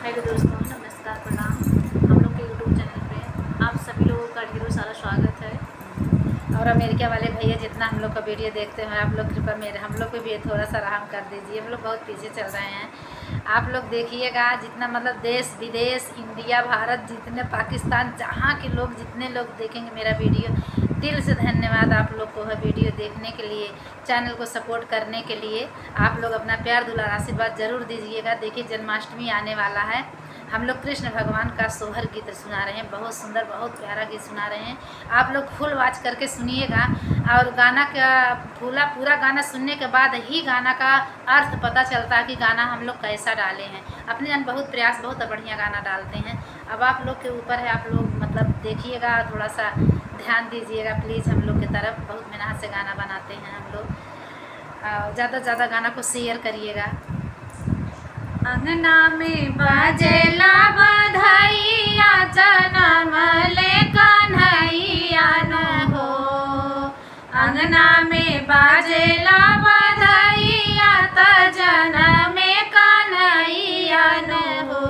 Hello दोस्तों, नमस्कार, प्रणाम। हम लोग के यूट्यूब चैनल पे आप सभी लोगों का ढेरों सारा स्वागत है। और अमेरिका वाले भैया जितना हम लोग का वीडियो देखते हैं, आप लोग कृपया मेरे हम लोग पे भी थोड़ा सा रहम कर दीजिए। हम लोग बहुत पीछे चल रहे हैं। आप लोग देखिएगा, जितना मतलब देश विदेश, इंडिया, भारत, जितने पाकिस्तान, जहाँ के लोग जितने लोग देखेंगे मेरा वीडियो, दिल से धन्यवाद आप लोग को है वीडियो देखने के लिए, चैनल को सपोर्ट करने के लिए। आप लोग अपना प्यार दुलार आशीर्वाद ज़रूर दीजिएगा। देखिए, जन्माष्टमी आने वाला है। हम लोग कृष्ण भगवान का सोहर गीत सुना रहे हैं, बहुत सुंदर, बहुत प्यारा गीत सुना रहे हैं। आप लोग फुल वॉच करके सुनिएगा और गाना का पूरा गाना सुनने के बाद ही गाना का अर्थ पता चलता है कि गाना हम लोग कैसा डाले हैं। अपने जन बहुत प्रयास, बहुत बढ़िया गाना डालते हैं। अब आप लोग के ऊपर है, आप लोग मतलब देखिएगा, थोड़ा सा ध्यान दीजिएगा प्लीज़। हम लोग की तरफ बहुत मेहनत से गाना बनाते हैं हम लोग। ज़्यादा से ज़्यादा गाना को शेयर करिएगा। अंगना में बाजेला बधाइया, जनम ले कन्हैया न हो। अंगना में बाजेला बधाइया, त जनम में कन्हैया न हो।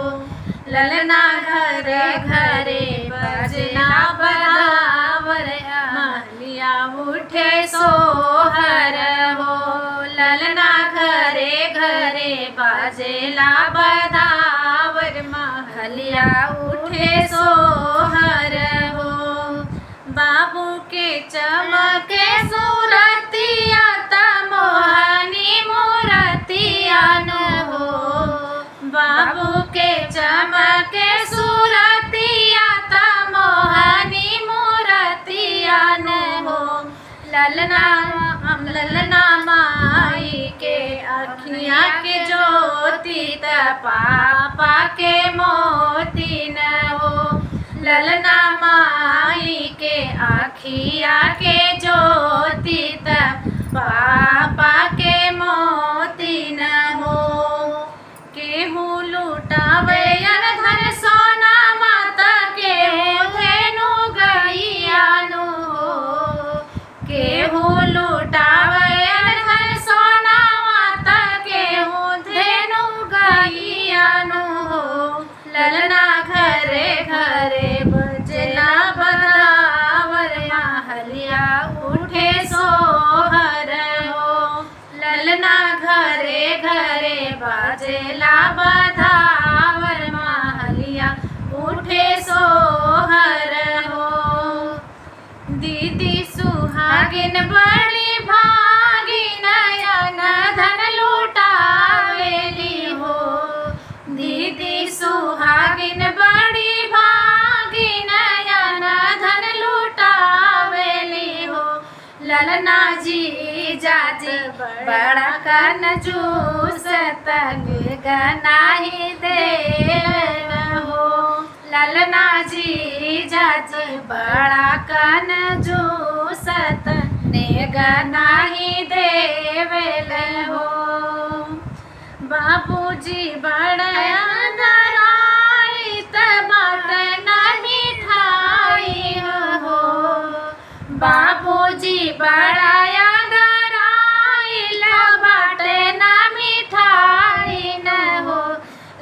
ललना घरे घरे बजना बधावर, महलिया उठे सोहर हो। ललना घरे घरे बाजेला बधावर, महलिया उठे सोहर हो। बाबू के चमके सूरतिया, त मोहनी मूरतिया न हो। बाबू के चमके सूरतिया, त मोहनी मूरतिया न हो। ललना माई के अखिया के ज्योति, त पापा के मोती न हो। ललना माई के अखिया के ज्योति, त पापा के मोती न हो। केहू लुटावे धन सोना, माता केहू धेनु गैया नु हो। केहू लुटावे धन सोना, माता केहू धेनु गैया नु हो। ललना घरे घरे बजेला बधावर, महलिया उठे सोहर हो। ललना घरे घरे बाजेला बधावर, महलिया उठे सोहर हो। दीदी सुहागिन बड़ी भागिन, अन धन लुटावेली हो। दीदी सुहागिन बड़ी भागिन, अन धन लुटावेली हो। ललना जी जाजी बड़ा कंजूस, तक गनाही देव हो। ललना जी जाजी बड़ा कंजूस, तने गनाही देवल हो। बाबूजी बड़ा दराई, त बाट नहीं ठाई हो। बाबूजी बड़ा दराई, बाट ना मिठाई न हो।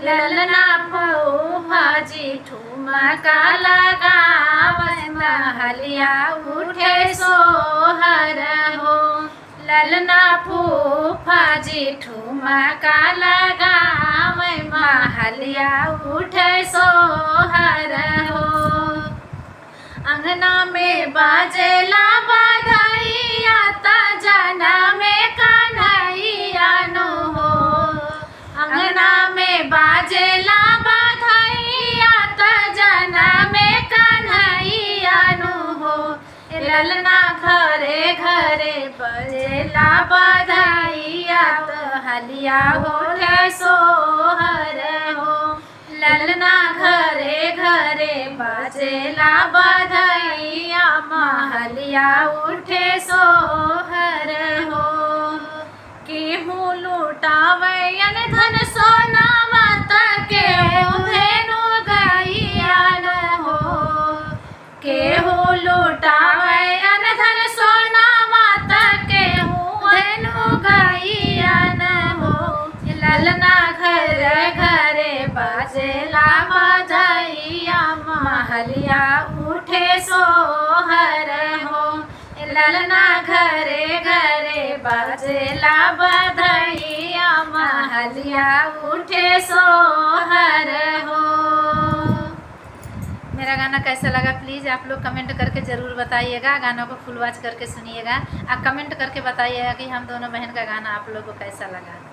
ललना फूफाजी ठुमका लगावस, महलिया उठे सोहर हो। ललना फूफाजी ठुमका लगावे, महलिया उठे सोहर हो। अंगना में बाजेला बधाइया, त जनम में कन्हैया नु हो। अंगना में बाजेला बधाइया, त जनम में कन्हैया नु हो। ललना घरे घरे बजेला बधाइया, त हलिया उठे सोहर हो। ललना घरे घरे बजेला बधाइया, महलिया उठे सोहर हो। केहू लुटावे धन सोना, माता केहू धेनु गैया न हो। केहू लुटावे धन सोना, माता केहू धेनु गैया न हो। ललना घर घरे बाज बाजेला बधैया महलिया उठे सोहर हो। ललना घरे घरे बाजेला बधैया महलिया उठे सोहर हो। मेरा गाना कैसा लगा प्लीज़ आप लोग कमेंट करके ज़रूर बताइएगा। गानों को फुल वॉच करके सुनिएगा और कमेंट करके बताइएगा कि हम दोनों बहन का गाना आप लोग को कैसा लगा।